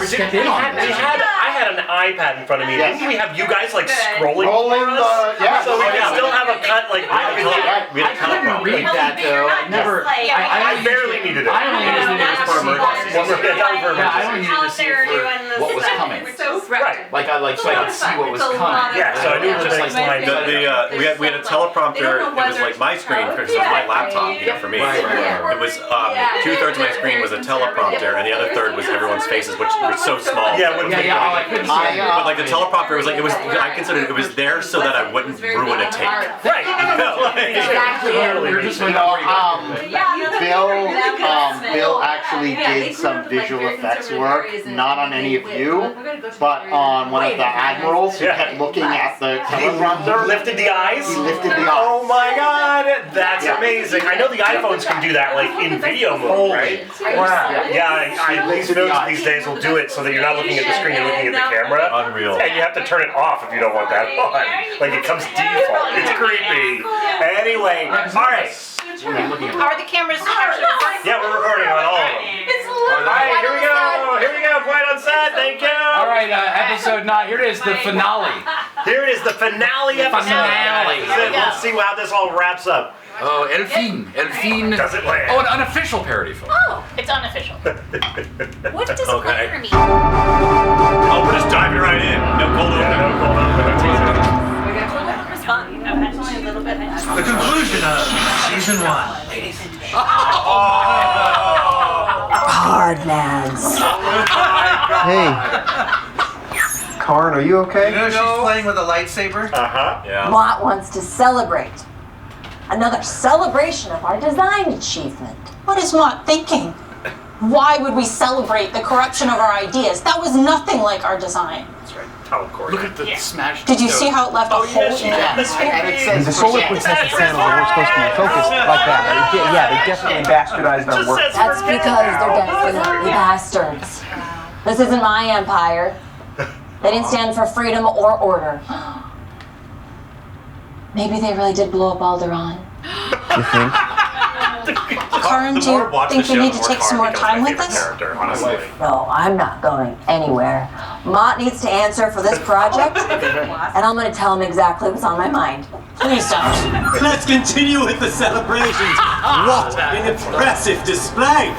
step in on this. I had an iPad in front of me. Yes. Didn't we have you guys like scrolling Yeah. so we can still have a cut like I couldn't read that though. I never. I barely needed it. I only needed it for emergencies. I only needed to see for what was coming. Right. Like so I could see what was coming. Yeah, so I knew it was just like we had a teleprompter. It was like my screen because it was my laptop. For me, it was 2/3 of my screen was a teleprompter, and the other third was everyone's faces, which were so small. Yeah, I couldn't see it. But like the teleprompter was like I considered it was there so that I wouldn't ruin a take. Right. Bill actually did some visual effects work, not on any of you, but on one of the admirals who kept looking at the teleprompter. He lifted the eyes? He lifted the eyes. Oh my god, that's amazing. I know the iPhones can do that like in video mode, right? Wow. Yeah, I least those these days will do it so that you're not looking at the screen, you're looking at the camera. Unreal. And you have to turn it off if you don't want that on. Like it comes default. It's creepy. Anyway, alright. Are the cameras actually recording? Yeah, we're recording on all of them. It's lovely. Alright, here we go. Here we go. Quiet on set. Thank you. All right, episode 9. Here it is, the finale. Here it is, the finale episode. Finale. Let's see how this all wraps up. Oh, Elfine. Does it land? Oh, an unofficial parody film. Oh, it's unofficial. What does Okay. player mean? Oh, we're just diving right in. No cold open. The conclusion of season 1. Hardlands. Hey. Karn, are you okay? You know she's playing with a lightsaber? Uh-huh. Yeah. Mott wants to celebrate. Another celebration of our design achievement. What is Mott thinking? Why would we celebrate the corruption of our ideas? That was nothing like our design. That's right. Teleport. Look at the smashed. Did you see how it left a hole in it? And it says The solar princess channels were supposed to be focused like that. They definitely bastardized our work. That's because they're definitely bastards. This isn't my empire. They didn't stand for freedom or order. Maybe they really did blow up Alderaan. You think? Karn, do you think we need to take some more time with this? No, I'm not going anywhere. Mott needs to answer for this project, and I'm going to tell him exactly what's on my mind. Please don't. Let's continue with the celebrations. What an impressive display.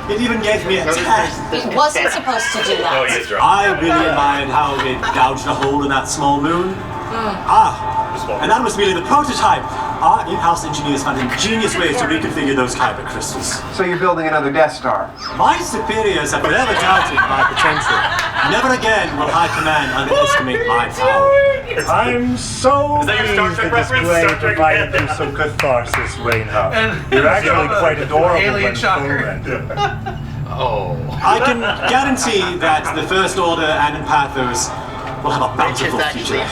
It even gave me a test. It wasn't supposed to do Oh, he that. is drunk. I really admired how it gouged a hole in that small moon. And that was merely the prototype. Our in-house engineers found ingenious ways to reconfigure those kyber crystals. So you're building another Death Star? My superiors have never doubted my potential. Never again will High Command underestimate my power. I'm so Is that your Star Trek reference? Star Trek? provided you some catharsis, Reinhardt. You're actually quite adorable Alien when shocker. full. Oh. I can guarantee that the First Order and Empathos will have a bountiful future.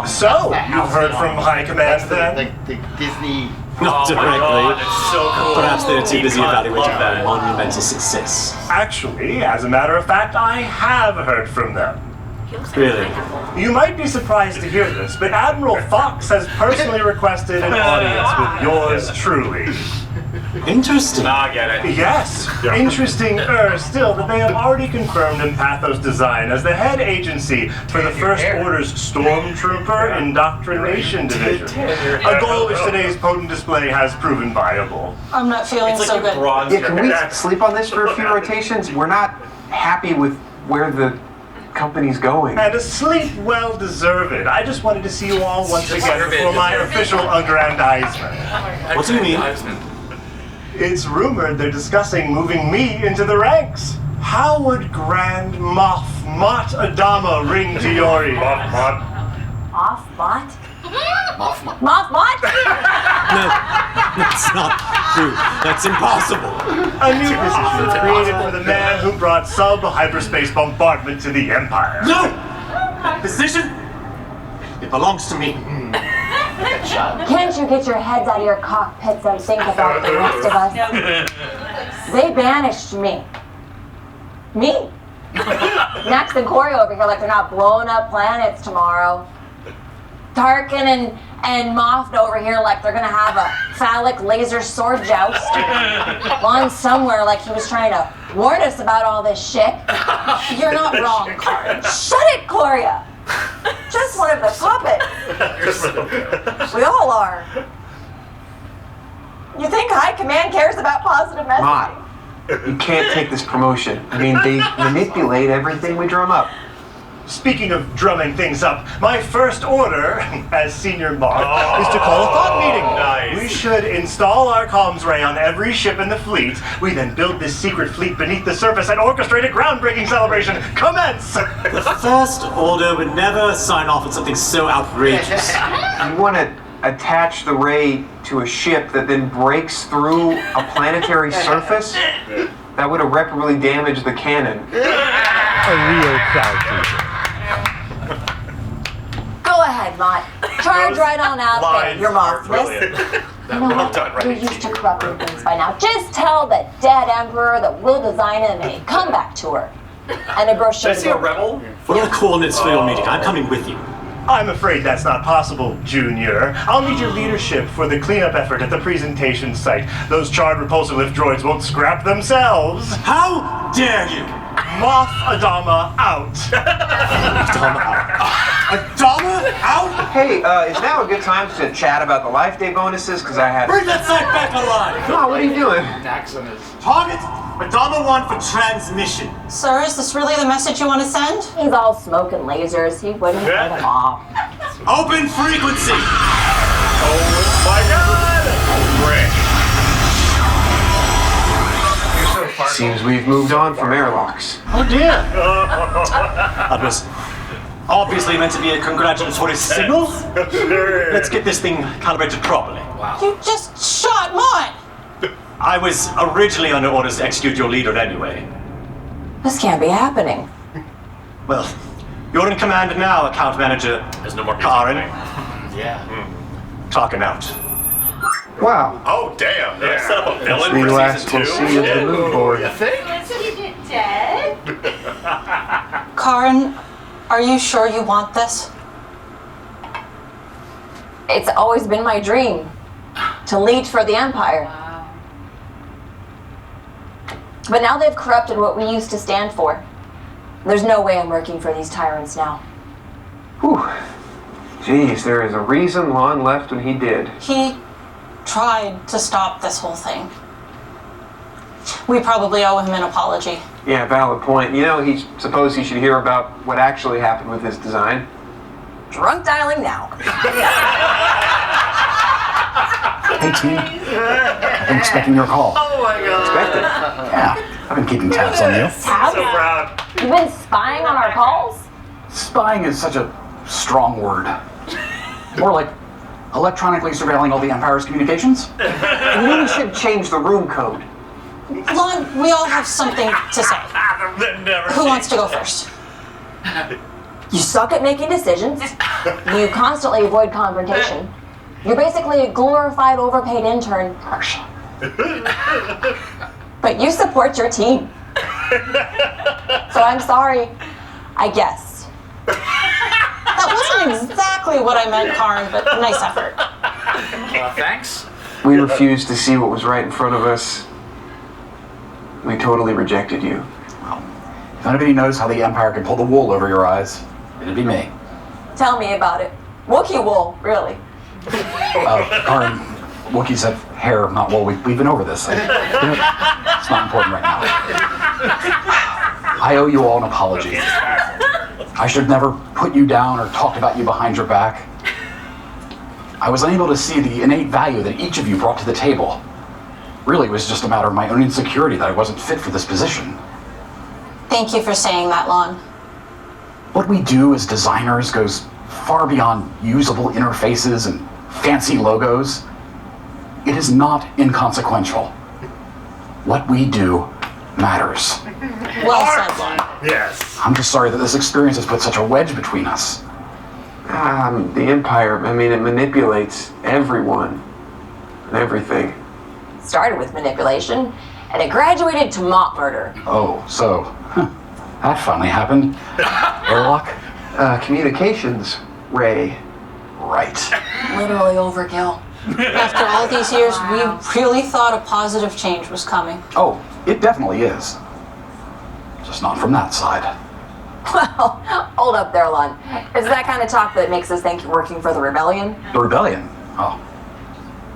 So, you've heard from High Command then? The Disney. Not directly. That's so cool. Perhaps they're too busy evaluating Love our that. monumental success. Actually, as a matter of fact, I have heard from them. Really? You might be surprised to hear this, but Admiral Fox has personally requested an audience with yours truly. Interesting. I get it. Yes, interesting-er still that they have already confirmed Empathos Design as the head agency for the First Order's Stormtrooper Indoctrination Division, a goal which today's potent display has proven viable. I'm not feeling It's like so you good. bronze Yeah, can we your- sleep on this for a few rotations? We're not happy with where the company's going. And a sleep well-deserved. I just wanted to see you all once again for my official aggrandizement. What do you mean? It's rumored they're discussing moving me into the ranks. How would Grand Moff Mott Adama ring to your ears? Off Mott? Moff. Moff Mott? No, that's not true. That's impossible. A new position created for the man who brought sub-hyperspace bombardment to the Empire. No! Position? It belongs to me. Can't you get your heads out of your cockpits and think about the rest of us? They banished me. Me? Max and Corey over here like they're not blowing up planets tomorrow. Tarkin and Moff over here like they're gonna have a phallic laser sword joust. Lon somewhere like he was trying to warned us about all this shit. You're not wrong, Karen. Shut it, Gloria! Just one of the puppets. We all are. You think High Command cares about positive messaging? Mott, you can't take this promotion. I mean, they manipulate everything we drum up. Speaking of drumming things up, my first order as senior Moth is to call a thought meeting. Nice. We should install our comms ray on every ship in the fleet. We then build this secret fleet beneath the surface and orchestrate a groundbreaking celebration. Commence! The First Order would never sign off on something so outrageous. You want to attach the ray to a ship that then breaks through a planetary surface? That would irreparably damage the cannon. A real crowd pleaser. Go ahead, Mott. Charge right on out there. You're Mothmas. You know Well done, what? You're right? used to corrupting things by now. Just tell the dead Emperor that we'll design an enemy. Come back to her. And a brochure. Did I see a rebel? What are the coordinates for your meeting? I'm coming with you. I'm afraid that's not possible, Junior. I'll need your leadership for the cleanup effort at the presentation site. Those charred repulsor lift droids won't scrap themselves. How dare you? Moth Adama out. Adama out? Hey, is now a good time to chat about the Life Day bonuses? Because I have... Bring that site back alive! Come on, what are you doing? Target Adama 1 for transmission. Sir, is this really the message you want to send? He's all smoke and lasers. He wouldn't let him off. Open frequency! Oh my god! Rick. Seems we've moved on from airlocks. Oh dear! That was obviously meant to be a congratulatory signal. Let's get this thing calibrated properly. You just shot Mott! I was originally under orders to execute your leader anyway. This can't be happening. Well, you're in command now, account manager. There's no more Karen. Yeah. Talking out. Wow. Oh damn! Did I set up a That's villain the for last season we'll 2? see of the mood board. You think? Dead? Karen, are you sure you want this? It's always been my dream to lead for the Empire. But now they've corrupted what we used to stand for. There's no way I'm working for these tyrants now. Whew. Jeez, there is a reason Lon left when he did. He tried to stop this whole thing. We probably owe him an apology. Yeah, valid point. You know, suppose he should hear about what actually happened with his design. Drunk dialing now. Hey team, I've been expecting your call. Oh my god. Expected. Yeah, I've been keeping tabs on you. Tabs? So proud. You've been spying on our calls? Spying is such a strong word. More like electronically surveilling all the Empire's communications. You know, we should change the room code. Lon, we all have something to say. Who wants to go first? You suck at making decisions. You constantly avoid confrontation. You're basically a glorified overpaid intern. But you support your team. So I'm sorry, I guess. That wasn't exactly what I meant, Karen, but nice effort. Thanks. We refused to see what was right in front of us. We totally rejected you. If anybody knows how the Empire can pull the wool over your eyes, it'd be me. Tell me about it. Wookiee wool, really. Karen, Wookiees have hair, not wool. We've been over this. It's not important right now. I owe you all an apology. I should never put you down or talk about you behind your back. I was unable to see the innate value that each of you brought to the table. Really, it was just a matter of my own insecurity that I wasn't fit for this position. Thank you for saying that, Lon. What we do as designers goes far beyond usable interfaces and fancy logos. It is not inconsequential. What we do matters. Well said, Lon. Yes. I'm just sorry that this experience has put such a wedge between us. The Empire, I mean, it manipulates everyone and everything. Started with manipulation, and it graduated to mock murder. Oh, so that finally happened. Airlock? Communications ray. Right. Literally overkill. After all these years, we really thought a positive change was coming. Oh, it definitely is. Just not from that side. Well, hold up there, Lon. It's that kind of talk that makes us think you're working for the rebellion. The rebellion? Oh,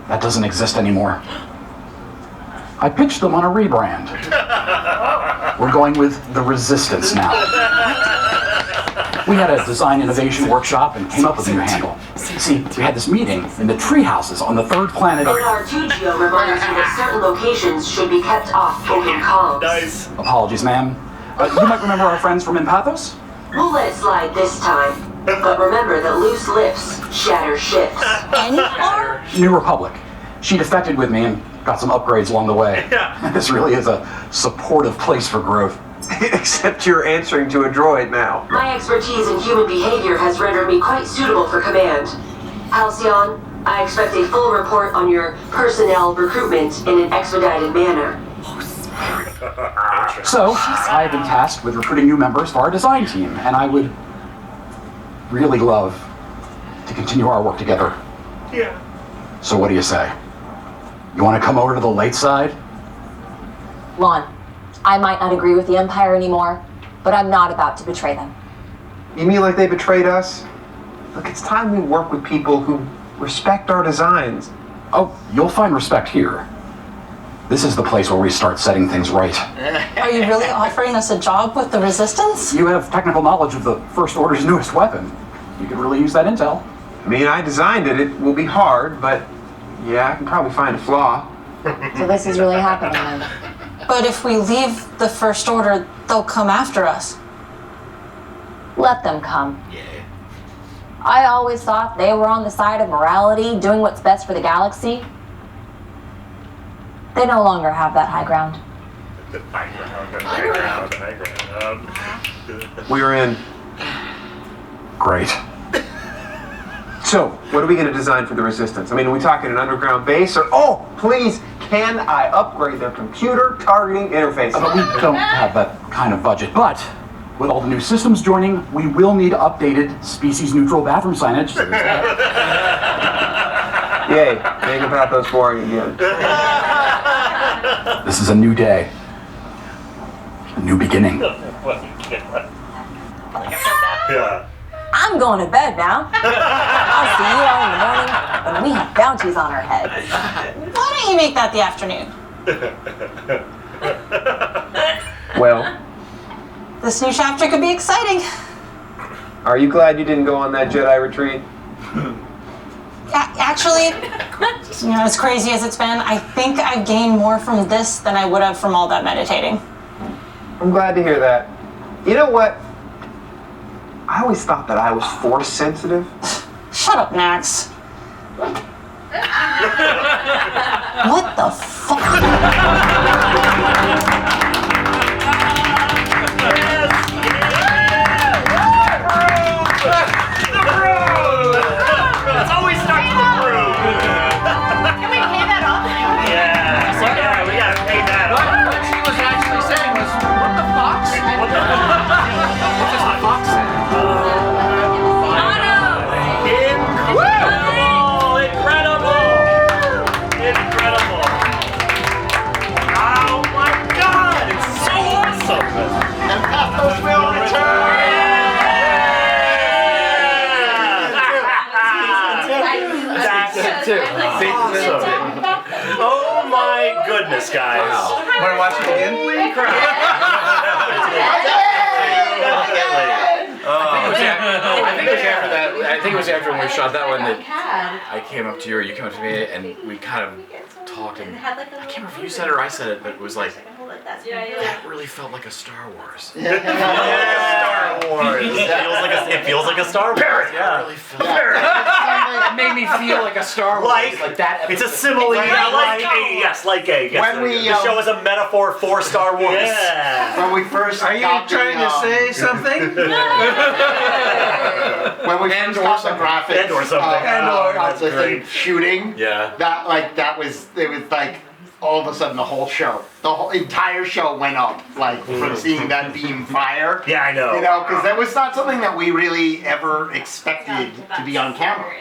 that doesn't exist anymore. I pitched them on a rebrand. We're going with the Resistance now. We had a design innovation workshop and came up with a new handle. See, we had this meeting in the tree houses on the third planet of... NR2Geo reminds you that certain locations should be kept off open comms. Nice. Apologies, ma'am. You might remember our friends from Empathos? We'll let it slide this time. But remember that loose lips shatter ships. NR? New Republic. She defected with me and got some upgrades along the way. Yeah. This really is a supportive place for growth. Except you're answering to a droid now. My expertise in human behavior has rendered me quite suitable for command. Halcyon, I expect a full report on your personnel recruitment in an expedited manner. So, I have been tasked with recruiting new members for our design team, and I would really love to continue our work together. Yeah. So what do you say? You want to come over to the light side? Lon, I might not agree with the Empire anymore, but I'm not about to betray them. You mean like they betrayed us? Look, it's time we work with people who respect our designs. Oh, you'll find respect here. This is the place where we start setting things right. Are you really offering us a job with the Resistance? You have technical knowledge of the First Order's newest weapon. You could really use that intel. I mean, I designed it. It will be hard, but yeah, I can probably find a flaw. So this is really happening then. But if we leave the First Order, they'll come after us. Let them come. I always thought they were on the side of morality, doing what's best for the galaxy. They no longer have that high ground. We're in. Great. So, what are we going to design for the Resistance? I mean, are we talking an underground base or... Oh, please, can I upgrade their computer targeting interface? But we don't have that kind of budget. But with all the new systems joining, we will need updated species-neutral bathroom signage. So there's that. Yay, make Empathos boring again. This is a new day. A new beginning. Yeah. I'm going to bed now. I'll see you all in the morning when we have bounties on our heads. Why don't you make that the afternoon? Well, This new chapter could be exciting. are you glad you didn't go on that Jedi retreat? Actually, as crazy as it's been, I think I've gained more from this than I would have from all that meditating. I'm glad to hear that. You know what? I always thought that I was force sensitive. Shut up, Max. What the fuck? It's always starts with the brew. Can we pay that off? Yeah, we gotta pay that off. What she was actually saying was, what the fox? What the fuck? What does the fox say? Incredible! Oh my god, it's so awesome! Empathos will return! Oh my goodness, guys! Want to watch it again? Holy crap! I think it was after when we shot that one that I came up to you or you came up to me and we kind of talked and I can't remember if you said it or I said it, but it was like, that really felt like a Star Wars. Star Wars. It feels like a Star Wars. Yeah. It really felt it made me feel like a Star Wars. Like that episode. It's a simile. Like a. When we, the show is a metaphor for Star Wars. Yeah. When we first Are you got trying to say something? when we first got the graphics or something. of the thing shooting, Yeah. it was like all of a sudden the whole entire show went up, like from seeing that beam fire. Yeah, I know. You know, because that was not something that we really ever expected to be on camera.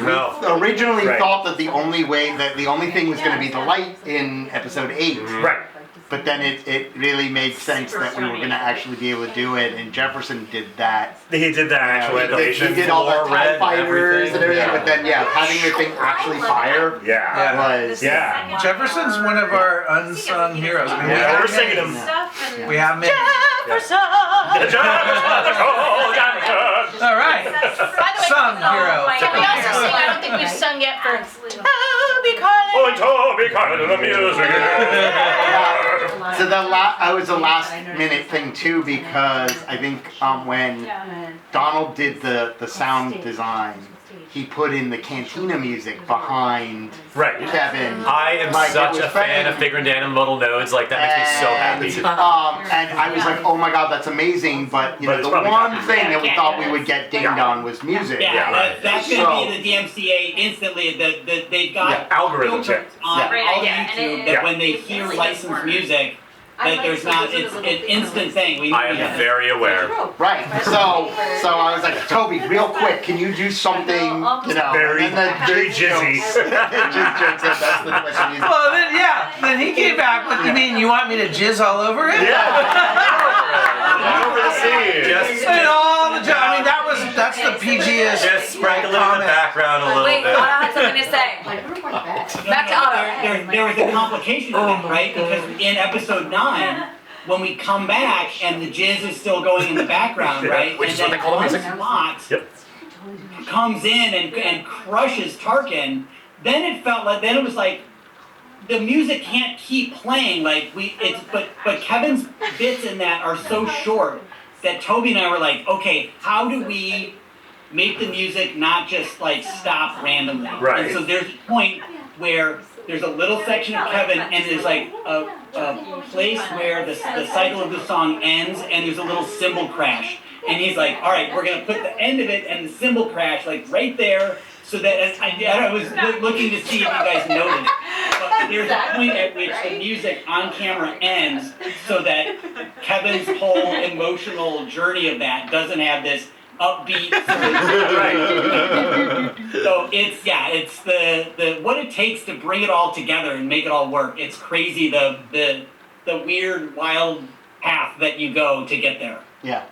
No. We originally Right. thought that the only thing was going to be the light in episode 8. Right. but then it really made sense that we were going to actually be able to do it, and Jefferson did that. He did that actual animation. He did all the Floor TIE red, fighters and everything, everything. but then having the thing actually fire was Jefferson's one of our unsung heroes. I mean, we're singing him. We have many. Jefferson! All right. By the way, Sung hero. can we also sing? I don't think we've sung yet for Toby Carlin. Oh, and Toby Carlin, the music. So I was a last minute thing too, because I think when Donald did the sound design, he put in the cantina music behind Kevin. I am such a fan of figuring down in little nodes. Like that makes me so happy. And I was like, oh my god, that's amazing. But the one thing that we thought we would get dinged on was music. That's going to be the DMCA instantly. They've got algorithms filters on all YouTube that when they hear licensed music, that there's not, it's an instant thing. I am very aware. Right. So I was like, Toby, real quick, can you do something, very jizzy. Well, then he came back with, you mean you want me to jizz all over it? Over the scene. And all the I mean, that's the PGest. Just sprinkle it in the background a little bit. Wait, Otto had something to say. Back to Otto. There was a complication to that, right? Because in episode 9, when we come back and the jizz is still going in the background, right? Which is what they call the music. Comes in and crushes Tarkin, then it was like the music can't keep playing but Kevin's bits in that are so short that Toby and I were like, okay, how do we make the music not just like stop randomly? Right. And so there's a point where there's a little section of Kevin and there's like a place where the cycle of the song ends and there's a little cymbal crash. And he's like, all right, we're going to put the end of it and the cymbal crash like right there, so that I was looking to see if you guys noticed. But there's a point at which the music on camera ends so that Kevin's whole emotional journey of that doesn't have this upbeat. So it's the what it takes to bring it all together and make it all work. It's crazy the weird wild path that you go to get there. Yeah.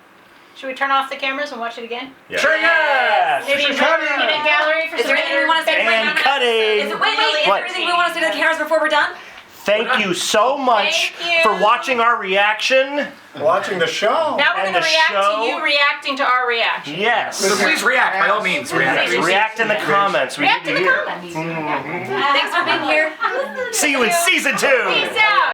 Should we turn off the cameras and watch it again? Yeah. Sure, yes! Maybe in a gallery for Is there anything we want to say? And cutting! Is there anything we want to say to the cameras before we're done? Thank you so much for watching our reaction. Watching the show. Now we're going to react to you reacting to our reaction. Yes. So please react, by all means. React in the comments. React in the comments. Thanks for being here. See you in season 2. Peace out.